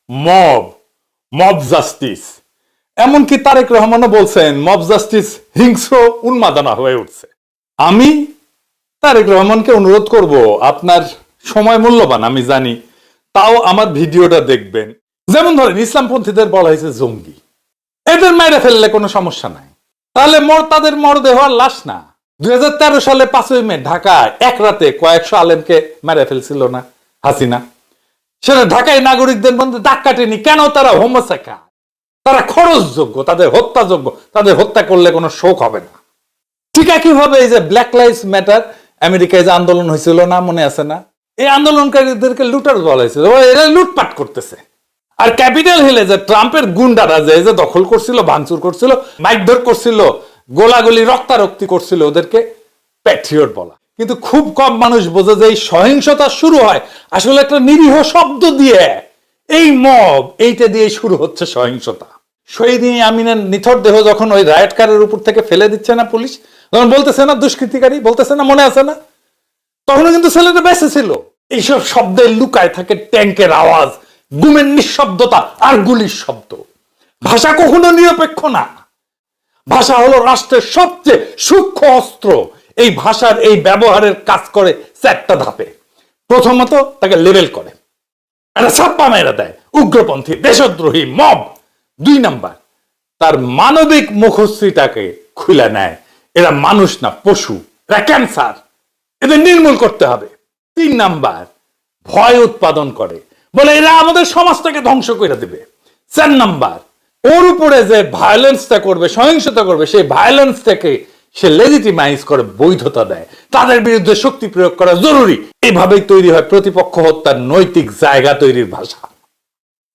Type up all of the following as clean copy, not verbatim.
Mob mob justice, এমনকি তারেক রহমানও বলছেন mob justice হিংস্র উন্মাদনা হয়ে উঠছে। আমি তারেক রহমানকে অনুরোধ করব, আপনার সময় মূল্যবান আমি জানি, তাও আমার ভিডিওটা দেখবেন। যেমন ধরেন ইসলামপন্থীদের বলা হয়েছে জঙ্গি, এদের মেরে ফেললে কোনো সমস্যা নাই, তাহলে তাদের মরদেহ আর লাশ না। 2013 সালে 5ই মে ঢাকায় এক রাতে কয়েকশো আলেমকে মেরে ফেলছিল না হাসিনা? সেটা ঢাকায় নাগরিকদের মধ্যে দাগ কাটেনি কেন? তারা হোমোসেকা, তারা খরচযোগ্য, তাদের হত্যাযোগ্য, তাদের হত্যা করলে কোনো শোক হবে না। ঠিক একইভাবে এই যে ব্ল্যাক লাইভস ম্যাটার আমেরিকায় যে আন্দোলন হয়েছিল না, মনে আছে না? এই আন্দোলনকারীদেরকে লুটার বলা হয়েছিল, এরা লুটপাট করতেছে। আর ক্যাপিটাল হিলে যে ট্রাম্পের গুন্ডারা যে দখল করছিল, ভাঙচুর করছিল, মাইকধর করছিল, গোলাগুলি রক্তারক্তি করছিল, ওদেরকে প্যাট্রিয়ট বলা। কিন্তু খুব কম মানুষ বোঝে যে এই সহিংসতা শুরু হয় আসলে একটা নিরীহ শব্দ দিয়ে। এই মব, এইটা দিয়ে শুরু হচ্ছে সহিংসতা। শহীদ আমিনের নিথর দেহ যখন ওই রাইট কারের উপর থেকে ফেলে দিচ্ছে না পুলিশ, তখন বলতেছে না দুষ্কৃতিকারী, বলতেছে না, মনে আছে না? তখনও কিন্তু ছেলেটা বেঁচে ছিল। এইসব শব্দে লুকায় থাকে ট্যাঙ্কের আওয়াজ, গুমের নিঃশব্দতা আর গুলির শব্দ। ভাষা কখনো নিরপেক্ষ না। ভাষা হলো রাষ্ট্রের সবচেয়ে সূক্ষ্ম অস্ত্র। এই ভাষার এই ব্যবহারের কাজ করে চারটা ধাপে। প্রথমত তাকে লেবেল করে, একটা ছাপ্পা মেরে দেয়, উগ্রপন্থী, দেশদ্রোহী, মব। 2 নাম্বার, তার মানবিক মুখশ্রীটাকে খুলে নেয়, এরা মানুষ না পশু, এরা ক্যান্সার, এদের নির্মূল করতে হবে। 3 নাম্বার, ভয় উৎপাদন করে, বলে এরা আমাদের সমাজটাকে ধ্বংস করে দেবে। 4 নাম্বার, ওর উপরে যে ভায়োলেন্সটা করবে, সহিংসতা করবে, সেই ভায়োলেন্সটাকে সে লেজিটিমাইজ করে, বৈধতা দেয়, তাদের বিরুদ্ধে শক্তি প্রয়োগ করা জরুরি। এভাবেই তৈরি হয় প্রতিপক্ষ হত্যার নৈতিক জায়গা তৈরির ভাষা।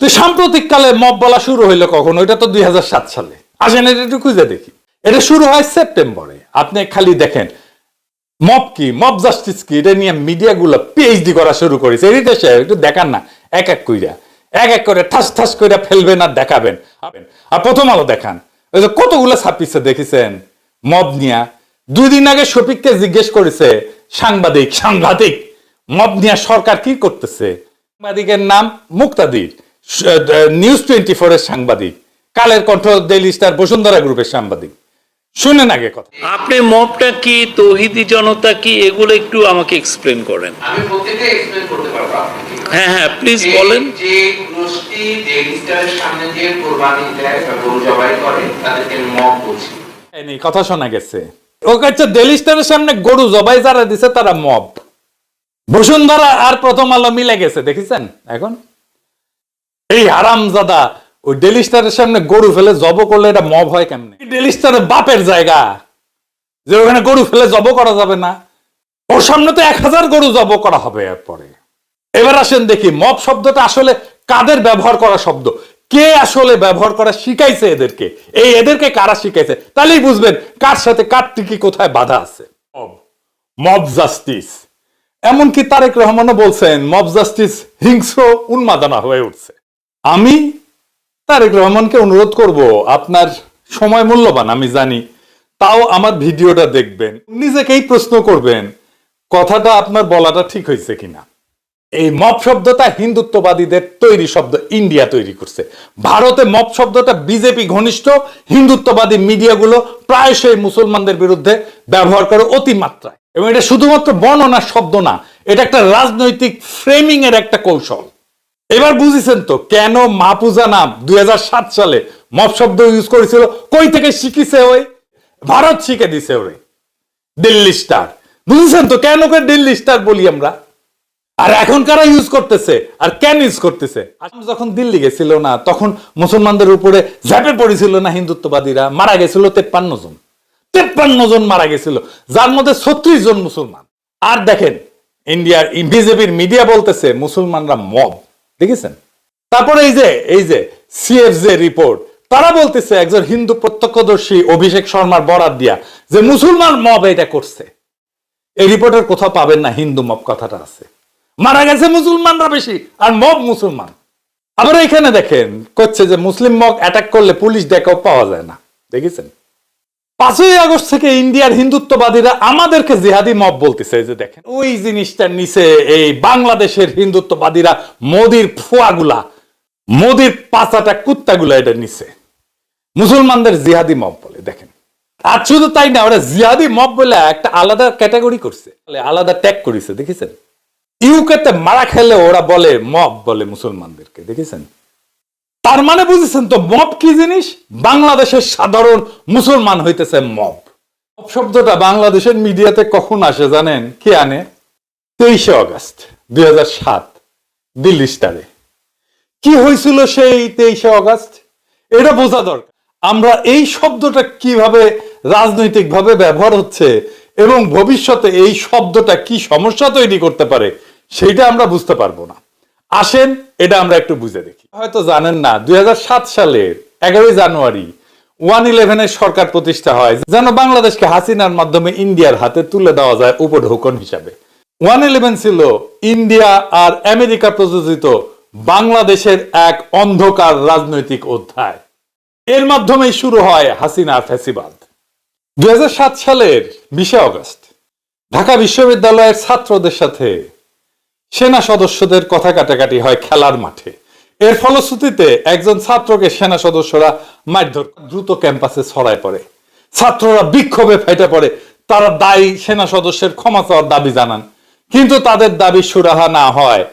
তো সাম্প্রতিক কালে মব বলা শুরু হইলো কখন? ওইটা তো 2007 সালে। আসেন এটা একটু খুঁজে দেখি। এটা শুরু হয় সেপ্টেম্বরে। আপনি খালি দেখেন মব কি, মব জাস্টিস কি, এটা নিয়ে মিডিয়াগুলো পিএইচডি করা শুরু করেছে। এটা একটু দেখান না, এক এক করে ঠাস ঠাস করে ফেলবেন আর দেখাবেন। আর প্রথম আলো দেখান, ওই যে কতগুলো ছাপিচ্ছে দেখেছেন মব নিয়া। 2 দিন আগে শফিককে জিজ্ঞেস করেছে সাংবাদিক মব নিয়া সরকার কি করতেছে? সাংবাদিকের নাম মুক্তাদির, নিউজ 24 এর সাংবাদিক, কালের কণ্ঠ, ডেইলি স্টার, বসুন্ধরা গ্রুপের সাংবাদিক। শুনেন আগে কথা। আপনি মবটা কি, তৌহিদি জনতা কি, এগুলো একটু আমাকে এক্সপ্লেন করেন। আমি প্রত্যেকটা এক্সপ্লেন করতে পারবো আপনাকে। হ্যাঁ প্লিজ বলেন। যে গোষ্ঠী ডেলিস্টারের সামনে যে কুরবানি দেয় বা গরু জবাই করে তাদেরকে মব বলছি। এই কথা শোনা গেছে, ও কাছে ডেলিস্টারের সামনে গরু জবাই যারা দিছে তারা মব। বসুন্ধরা আর প্রথম আলো মিলে গেছে, দেখেছেন? এখন এই হারামজাদা ওই ডেলিস্টারের সামনে গরু ফেলে জব করলে এটা মব হয় কেমনে? ডেলিস্টারের বাপের জায়গা, যে ওখানে গরু ফেলে জব করা যাবে না। ওর সামনে তো 1000 গরু জব করা হবে এরপরে। এবার আসেন দেখি মব শব্দটা আসলে কাদের ব্যবহার করা শব্দ, কে আসলে ব্যবহার করা শিখাইছে এদেরকে, এদেরকে কারা শিখাইছে, তাহলেই বুঝবেন কার সাথে কার টিকি কোথায় বাধা আছে। মব জাস্টিস, এমনকি তারেক রহমানও বলছেন মব জাস্টিস হিংস্র উন্মাদনা হয়ে উঠছে। আমি তারেক রহমানকে অনুরোধ করব, আপনার সময় মূল্যবান আমি জানি, তাও আমার ভিডিওটা দেখবেন, নিজেকেই প্রশ্ন করবেন কথাটা আপনার বলাটা ঠিক হয়েছে কিনা। এই মব শব্দটা হিন্দুত্ববাদীদের তৈরি শব্দ, ইন্ডিয়া তৈরি করছে। ভারতে মব শব্দটা বিজেপি ঘনিষ্ঠ হিন্দুত্ববাদী মিডিয়াগুলো প্রায়শই মুসলমানদের বিরুদ্ধে ব্যবহার করে অতিমাত্রায়। এবং এটা শুধুমাত্র বর্ণনার শব্দ না, এটা একটা রাজনৈতিক ফ্রেমিং এর একটা কৌশল। এবার বুঝেছেন তো কেন মাহফুজা নাম 2007 সালে মব শব্দ ইউজ করেছিল? কই থেকে শিখিছে? ওই ভারত শিখে দিছে ওরে, দিল্লি স্টার। বুঝেছেন তো কেন করে দিল্লি স্টার বলি আমরা? আর এখন কারা ইউজ করতেছে আর কেন ইউজ করতেছে? যখন দিল্লি গেছিল না, তখন মুসলমানদের উপরে ঝাঁপে পড়েছিল না হিন্দুত্ববাদীরা, মারা গেছিল 53 জন। 53 জন মারা গেছিল, যার মধ্যে 36 জন মুসলমান। আর দেখেন ইন্ডিয়ার বিজেপির মিডিয়া বলতেছে মুসলমানরা মব, দেখেছেন? তারপরে এই যে সিএফজে রিপোর্ট, তারা বলতেছে একজন হিন্দু প্রত্যক্ষদর্শী অভিষেক শর্মার বরাত দিয়া যে মুসলমান মব এটা করছে। এই রিপোর্টের কোথাও পাবেন না হিন্দু মব কথাটা আছে। মারা গেছে মুসলমানরা বেশি আর মব মুসলমান। আবার এখানে দেখেন করছে যে মুসলিম মব অ্যাটাক করলে পুলিশ দেখাও পাওয়া যায় না, দেখেছেন? 5ই আগস্ট থেকে ইন্ডিয়ার হিন্দুত্ববাদীরা আমাদেরকে জিহাদি মব বলতেছে। যে দেখেন ওই জিনিসটার নিচে এই বাংলাদেশের হিন্দুত্ববাদীরা মোদির ফুয়াগুলা মোদির পাঁচাটা কুত্তাগুলো এটা নিছে, মুসলমানদের জিহাদি মব বলে। দেখেন, আর শুধু তাই না, ওরা জিহাদি মব বলে একটা আলাদা ক্যাটাগরি করছে, আলাদা ট্যাগ করেছে, দেখেছেন? ইউকেতে মারা খেলে ওরা বলে মব বলে মুসলমানদেরকে, দেখেছেন? তার মানে বুঝেছেন তো মব কি জিনিস? বাংলাদেশের সাধারণ মুসলমান হইতেছে মব। শব্দটা বাংলাদেশের মিডিয়াতে কখন আসে জানেন? কে আনে? 23 আগস্ট 2007 দিল্লি স্টারে। কি হয়েছিল সেই 23 আগস্ট? এটা বোঝা দরকার। আমরা এই শব্দটা কিভাবে রাজনৈতিকভাবে ব্যবহার হচ্ছে এবং ভবিষ্যতে এই শব্দটা কি সমস্যা তৈরি করতে পারে সেটা আমরা বুঝতে পারবো না। আসেন এটা আমরা একটু বুঝে দেখি। হয়তো জানেন না, 2007 সালের 11 জানুয়ারি 111 সরকার প্রতিষ্ঠা হয়, যেন বাংলাদেশকে হাসিনার মাধ্যমে ইন্ডিয়ার হাতে তুলে দেওয়া যায় উপঢৌকন হিসাবে। 111 ছিল ইন্ডিয়া আর আমেরিকা প্রযোজিত বাংলাদেশের এক অন্ধকার রাজনৈতিক অধ্যায়। এর মাধ্যমেই শুরু হয় হাসিনার ফ্যাসিবাদ। 2007 সালের 20 আগস্ট ঢাকা বিশ্ববিদ্যালয়ের ছাত্রদের সাথে সেনা সদস্যদের কথা কাটাকাটি হয় খেলার মাঠে। এর ফলশ্রুতিতে একজন ছাত্রকে সেনা সদস্যরা মারধর, দ্রুত ক্যাম্পাসে ছড়ায় পড়ে। ছাত্ররা বিক্ষোভে ফেটে পড়ে, তারা দায়ী সেনা সদস্যের ক্ষমা চাওয়ার দাবি জানান, কিন্তু তাদের দাবি সুরাহা না হয়,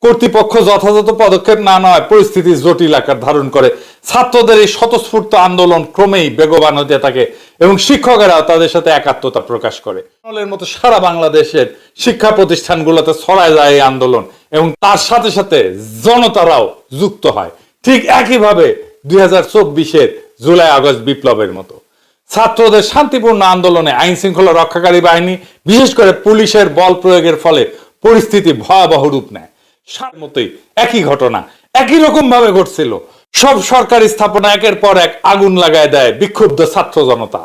কর্তৃপক্ষ যথাযথ পদক্ষেপ না নেওয়ায় পরিস্থিতি জটিল আকার ধারণ করে। ছাত্রদের এই স্বতঃস্ফূর্ত আন্দোলন ক্রমেই বেগবান হতে থাকে এবং শিক্ষকেরাও তাদের সাথে একাত্মতা প্রকাশ করে। এর মতো সারা বাংলাদেশের শিক্ষা প্রতিষ্ঠানগুলোতে ছড়ায় যায় এই আন্দোলন এবং তার সাথে সাথে জনতারাও যুক্ত হয়, ঠিক একইভাবে 2024-এর জুলাই আগস্ট বিপ্লবের মতো। ছাত্রদের শান্তিপূর্ণ আন্দোলনে আইন শৃঙ্খলা রক্ষাকারী বাহিনী, বিশেষ করে পুলিশের বল প্রয়োগের ফলে পরিস্থিতি ভয়াবহ রূপ নেয়। মতোই একই ঘটনা একই রকম ভাবে ঘটছিল। সব সরকারি স্থাপনা একের পর এক আগুন লাগায় দেয় বিক্ষুব্ধ ছাত্র জনতা।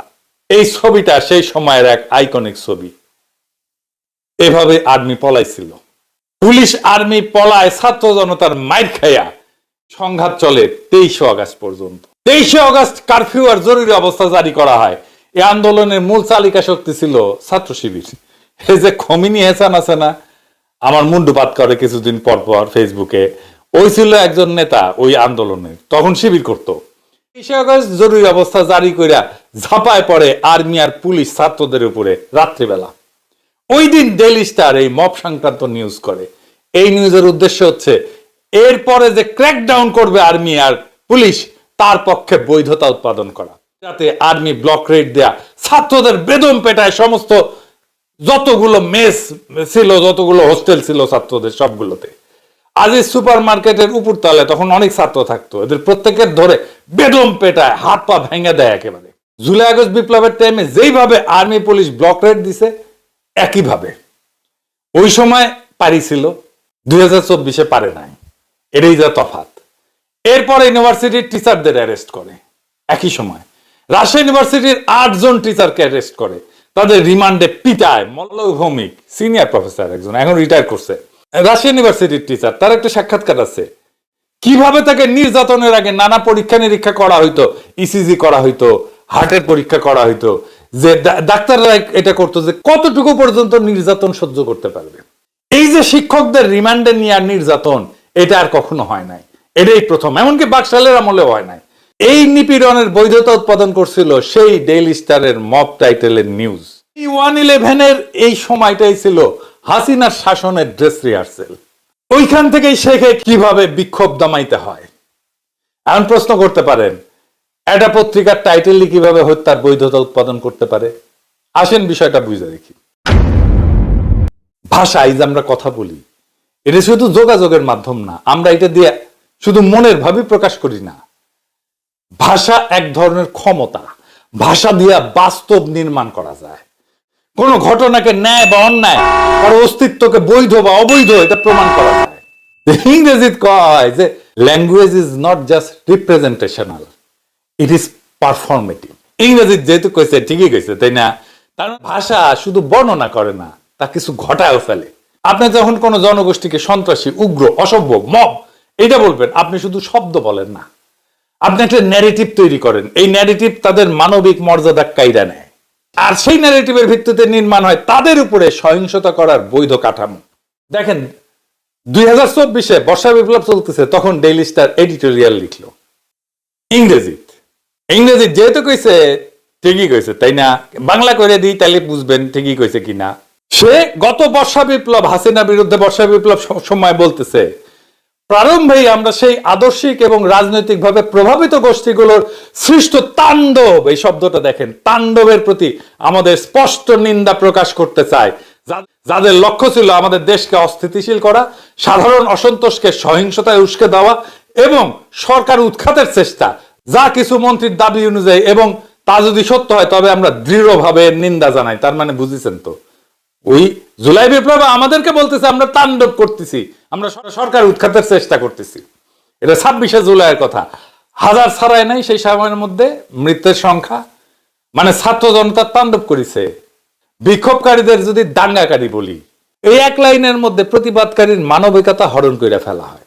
এই ছবিটা সেই সময়ের এক আইকনিক ছবি। এভাবে আর্মি পলাইছিল, পুলিশ আর্মি পলায়, ছাত্র জনতার মাইর খাইয়া সংঘাত চলে 23 আগস্ট পর্যন্ত। 23 আগস্ট কারফিউ আর জরুরি অবস্থা জারি করা হয়। এই আন্দোলনের মূল চালিকা শক্তি ছিল ছাত্র শিবির। এই যে খমিনি হেসান আছে না, আমার মুন্ডুপাত করে কিছুদিন পর পর ফেসবুকে, ওই ছিল একজন নেতা ওই আন্দোলনের, তখন শিবির করত। 23 আগস্ট জরুরি অবস্থা জারি কইরা ঝাঁপায় পড়ে আর্মি আর পুলিশ ছাত্রদের উপরে রাত্রিবেলা। ওই দিন ডেইলি স্টার এই মব সংক্রান্ত নিউজ করে। এই নিউজের উদ্দেশ্য হচ্ছে এরপরে যে ক্র্যাকডাউন করবে আর্মি আর পুলিশ, তার পক্ষে বৈধতা উৎপাদন করা, যাতে আর্মি ব্লক রেড দেয়া, ছাত্রদের বেদম পেটায় সমস্ত যতগুলো মেস ছিল, যতগুলো হোস্টেল ছিল ছাত্রদের সবগুলোতে। আজ এই সুপার মার্কেটের উপর তলায় তখন অনেক ছাত্র থাকতো, এদের প্রত্যেকের ধরে বেদম পেটায়, হাত পা ভেঙে দেয় একেবারে। জুলাই আগস্ট বিপ্লবের টাইমে যেইভাবে আর্মি পুলিশ ব্লক রেড দিছে, একইভাবে ওই সময় পারিছিল, 2024-এ পারে নাই। এটাই যা তফাৎ। এরপরে ইউনিভার্সিটির টিচারদের অ্যারেস্ট করে একই সময়। রাজশাহী ইউনিভার্সিটির 8 জন টিচারকে অ্যারেস্ট করে, তাদের রিমান্ডে পিটায়। মল্লয় ভৌমিক সিনিয়র প্রফেসর, একজন এখন রিটায়ার করছে, রাজশাহী ইউনিভার্সিটির টিচার, তার একটা সাক্ষাৎকার আছে কিভাবে তাকে নির্যাতনের আগে নানা পরীক্ষা নিরীক্ষা করা হইতো, ইসিজি করা হইতো, হার্টের পরীক্ষা করা হইতো, যে ডাক্তাররা এটা করতো যে কতটুকু পর্যন্ত নির্যাতন সহ্য করতে পারবে। এই যে শিক্ষকদের রিমান্ডে নিয়ে আর নির্যাতন, এটা আর কখনো হয় নাই, এটাই প্রথম, এমনকি বাকশালের আমলেও হয় নাই। এই নিপীড়নের বৈধতা উৎপাদন করছিল সেই ডেইলি স্টারের মব টাইটেলের নিউজ। 111-এর এই সময়টাই ছিল হাসিনার শাসনের ড্রেস রিহার্সেল। ওইখান থেকেই শেখে কিভাবে বিক্ষোভ দমাইতে হয়। এখন প্রশ্ন করতে পারেন, একটা পত্রিকার টাইটেলই কিভাবে হত্যার বৈধতা উৎপাদন করতে পারে? আসেন বিষয়টা বুঝে দেখি। ভাষা, এই যে আমরা কথা বলি, এটা শুধু যোগাযোগের মাধ্যম না, আমরা এটা দিয়ে শুধু মনের ভাবই প্রকাশ করি না। ভাষা এক ধরনের ক্ষমতা, ভাষা দিয়ে বাস্তব নির্মাণ করা যায়। কোন ঘটনাকে ন্যায় বা অন্যায়, কারো অস্তিত্বকে বৈধ বা অবৈধ, এটা প্রমাণ করা যায়। ইংরেজিতে কয় যে language is not just representational, it is performative. ইংরেজিতে যেহেতু কইছে, ঠিকই কইছে, তাই না? কারণ ভাষা শুধু বর্ণনা করে না, তা কিছু ঘটায়ও ফেলে। আপনি যখন কোন জনগোষ্ঠীকে সন্ত্রাসী, উগ্র, অসভ্য, মব এটা বলবেন, আপনি শুধু শব্দ বলেন না, আপনি একটা ন্যারেটিভ তৈরি করেন। এই ন্যারেটিভ তাদের মানবিক মর্যাদা কাইরা নেয়, আর সেই ন্যারেটিভের ভিত্তিতে নির্মাণ হয় তাদের উপরে সহিংসতা করার বৈধ কাঠামো। দেখেন, 2024 বর্ষা বিপ্লব চলতেছে, তখন ডেইলি স্টার এডিটোরিয়াল লিখলো ইংরেজি যেহেতু কইছে ঠিকই কইছে, তাই না? বাংলা করে দিই তাহলে বুঝবেন ঠিকই কইছে কিনা। সে গত বর্ষা বিপ্লব, হাসিনা বিরুদ্ধে বর্ষা বিপ্লব সময় বলতেছে, প্রারম্ভেই আমরা সেই আদর্শিক এবং রাজনৈতিকভাবে প্রভাবিত গোষ্ঠীগুলোর সৃষ্ট তাণ্ডব, এই শব্দটা দেখেন, তাণ্ডবের প্রতি আমাদের স্পষ্ট নিন্দা প্রকাশ করতে চাই, যাদের লক্ষ্য ছিল আমাদের দেশকে অস্থিতিশীল করা, সাধারণ অসন্তোষকে সহিংসতায় উস্কে দেওয়া এবং সরকার উৎখাতের চেষ্টা, যা কিছু মন্ত্রীর দাবি অনুযায়ী, এবং তা যদি সত্য হয় তবে আমরা দৃঢ়ভাবে নিন্দা জানাই। তার মানে বুঝেছেন তো, ওই জুলাই বিপ্লব আমাদেরকে বলতেছে আমরা তাণ্ডব করতেছি, আমরা সরকার উৎখাতের চেষ্টা করতেছি। এটা 26শে জুলাইয়ের কথা। হাজার ছাড়ায় নাই সেই সময়ের মধ্যে মৃতের সংখ্যা, মানে ছাত্র জনতার তাণ্ডব করেছে। বিক্ষোভকারীদের যদি দাঙ্গাকারী বলি, এই এক লাইনের মধ্যে প্রতিবাদকারীর মানবিকতা হরণ করে ফেলা হয়,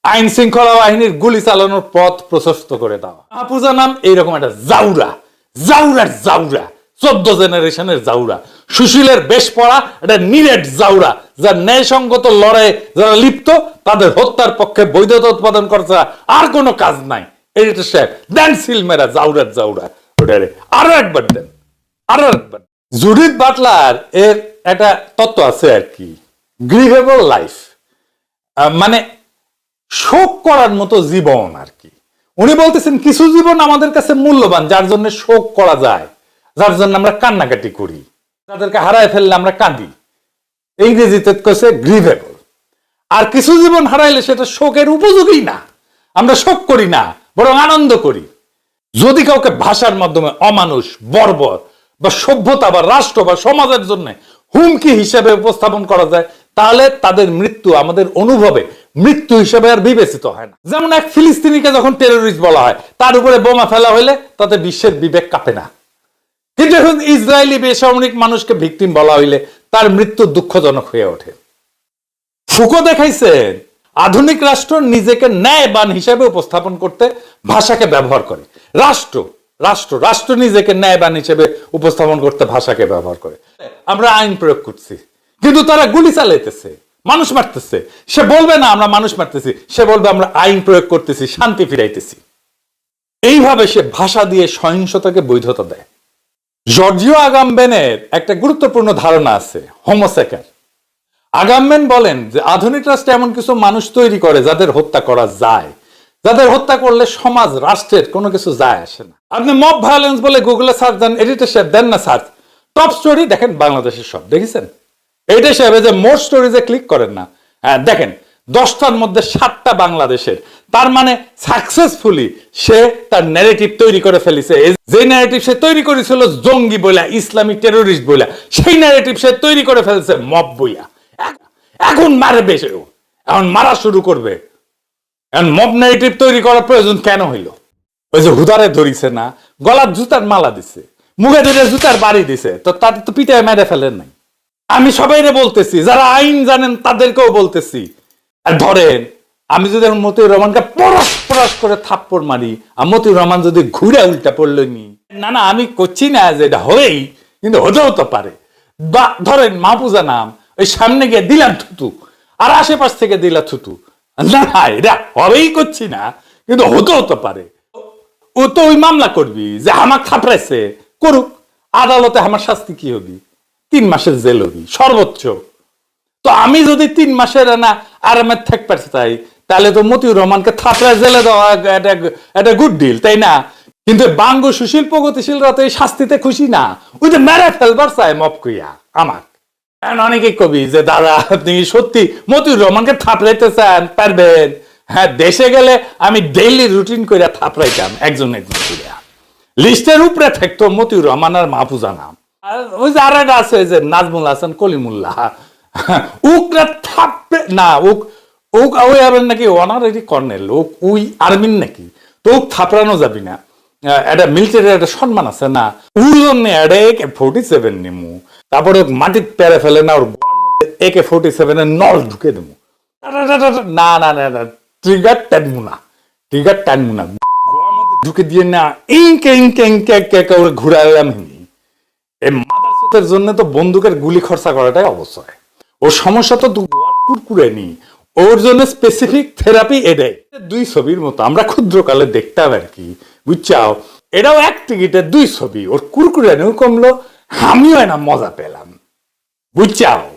আইন শৃঙ্খলা বাহিনীর গুলি চালানোর পথ প্রশস্ত করে দেওয়া। মাহফুজা নাম এইরকম একটা জাউরা, জাউরার জাউরা, 14 জেনারেশনের জাউরা, সুশীলের বেশ পড়া একটা নিরেট জাউরা, যার ন্যায়সঙ্গত লড়াইয়ে যারা লিপ্ত তাদের হত্যার পক্ষে বৈধতা উৎপাদন করা আর কোনো কাজ নাই। এটা সাহেব দেন সিলমেরা, জাউরার জাউরা, ওটারে আরো একবার দেন, আরো একবার। জুডিথ বাটলার এর একটা তত্ত্ব আছে আর কি, গ্রিভেবল লাইফ, মানে শোক করার মতো জীবন আর কি। উনি বলতেছেন কিছু জীবন আমাদের কাছে মূল্যবান, যার জন্য শোক করা যায়, যার জন্য আমরা কান্নাকাটি করি, যাদেরকে হারায় ফেললে আমরা কাঁদি, ইংরেজিতে কইছে গ্রিভেবল। আর কিছু জীবন হারাইলে সেটা শোকের উপযোগী না, আমরা শোক করি না, বরং আনন্দ করি। যদি কাউকে ভাষার মাধ্যমে অমানুষ, বর্বর বা সভ্যতা বা রাষ্ট্র বা সমাজের জন্য হুমকি হিসেবে উপস্থাপন করা যায়, তাহলে তাদের মৃত্যু আমাদের অনুভবে মৃত্যু হিসেবে আর বিবেচিত হয় না। যেমন এক ফিলিস্তিনিকে যখন টেরোরিস্ট বলা হয়, তার উপরে বোমা ফেলা হলে তাতে বিশ্বের বিবেক কাঁপে না, কিন্তু এখন ইসরায়েলি বেসামরিক মানুষকে ভিকটিম বলা হইলে তার মৃত্যু দুঃখজনক হয়ে ওঠে। ফুকো দেখাইছেন আধুনিক রাষ্ট্র নিজেকে ন্যায়বান হিসেবে উপস্থাপন করতে ভাষাকে ব্যবহার করে। রাষ্ট্র রাষ্ট্র রাষ্ট্র নিজেকে ন্যায়বান হিসেবে উপস্থাপন করতে ভাষাকে ব্যবহার করে। আমরা আইন প্রয়োগ করছি, কিন্তু তারা গুলি চালাইতেছে, মানুষ মারতেছে। সে বলবে না আমরা মানুষ মারতেছি, সে বলবে আমরা আইন প্রয়োগ করতেছি, শান্তি ফিরাইতেছি। এইভাবে সে ভাষা দিয়ে সহিংসতাকে বৈধতা দেয়। জর্জিও আগামবেনের একটা গুরুত্বপূর্ণ ধারণা আছে, হোমোসেকার। আগামবেন বলেন যে আধুনিক রাষ্ট্রে এমন কিছু মানুষ তৈরি করে যাদের হত্যা করা যায়, যাদের হত্যা করলে সমাজ রাষ্ট্রের কোনো কিছু যায় আসে না। আপনি মব ভায়োলেন্স বলে গুগলে সার্চ দেন, এডিটর সাহেব দেন না সার্চ, টপ স্টোরি দেখেন বাংলাদেশের সব, দেখেছেন? এডিটর সাহেব যে মোর স্টোরিজে ক্লিক করেন না, হ্যাঁ দেখেন 10টার মধ্যে 7টা বাংলাদেশের। তার মানে সাকসেসফুলি সে তার ন্যারেটিভ তৈরি করে ফেলেছে। যে ন্যারেটিভ সে তৈরি করেছিল জঙ্গি বইলা, ইসলামিক টেরোরিস্ট বইলা, সেই ন্যারেটিভ সে তৈরি করে ফেলছে মব বইয়া। এখন মারবে সেও, এখন মারা শুরু করবে। এখন মব ন্যারেটিভ তৈরি করার প্রয়োজন কেন হইল? ওই যে হুদারে ধরিছে না, গলার জুতার মালা দিছে, মুখে ধরে জুতার বাড়ি দিছে, তো তাদের তো পিটায় মেরে ফেলেন নাই। আমি সবাইরে বলতেছি, যারা আইন জানেন তাদেরকেও বলতেছি, আর ধরেন আমি যদি মতিউর রহমানকে পরশ পরশ করে থাপ্পড় মারি, আর মতিউর রহমান যদি ঘুরে উল্টা পড়লো নি, না না আমি করছি না যে এটা হবেই, কিন্তু হতেও তো পারে। বা ধরেন মাহফুজা নাম, ওই সামনে গিয়ে দিলাম থুতু, আর আশেপাশ থেকে দিলা থুতু, না এটা হবেই করছি না, কিন্তু হতেও তো পারে। ও তো ওই মামলা করবি যে আমার থাপড়াইছে, করুক, আদালতে আমার শাস্তি কি হবি? 3 মাসের জেল হবি সর্বোচ্চ। তো আমি যদি 3 মাসের না আরামের থাকতে চাই, তাহলে তো মতিউর রহমানকে থাপড়ায় জেলে দেওয়া একটা গুড ডিল, তাই না? কিন্তু বাঙ্গ সুশীল প্রগতিশীলরা তো এই শাস্তিতে খুশি না, ওই যে মেরে ফেলবার চায় মপ কইয়া আমার। অনেকে কবি যে দাদা আপনি সত্যি মতিউর রহমানকে থাপড়াইতে চান, পারবেন? হ্যাঁ, দেশে গেলে আমি ডেইলি রুটিন করে থাপড়াইতাম একজন একজন করে। লিস্টের উপরে থাকতো মতিউর রহমান আর মাহফুজা নাম। আর ওই যে আর একটা আছে যে নাজমুল হাসান কলিমুল্লাহ, উকরা থাপড়ে না, ওক ওই আর নাকি অনারারি কর্নেল, ওই আর্মির নাকি, তো ওক থাপড়ানো যাবি না, একটা মিলিটারি একটা সম্মান আছে না, ওর জন্য AK-47 নিমু, তারপরে মাটির পেরে ফেলে না, ওর AK-47 নল ঢুকে দেবো, না না না না, ট্রিগার টানবো না, ট্রিগার টানবো না, ঢুকে দিয়ে না ইনকে ইনকে ইনকে ওরে ঘুরাইলাম। এই মাদারচোদের জন্য তো বন্দুকের গুলি খরচা করাটাই অবশ্যই। ওর সমস্যা তো কুরকুরে নি, ওর জন্য স্পেসিফিক থেরাপি এটাই। দুই ছবির মতো আমরা ক্ষুদ্রকালে দেখতাম আর কি, বুঝছাও। এটাও এক টিকিটের দুই ছবি, ওর কুরকুরানিও কমলো, আমিও না মজা পেলাম, বুঝছাও।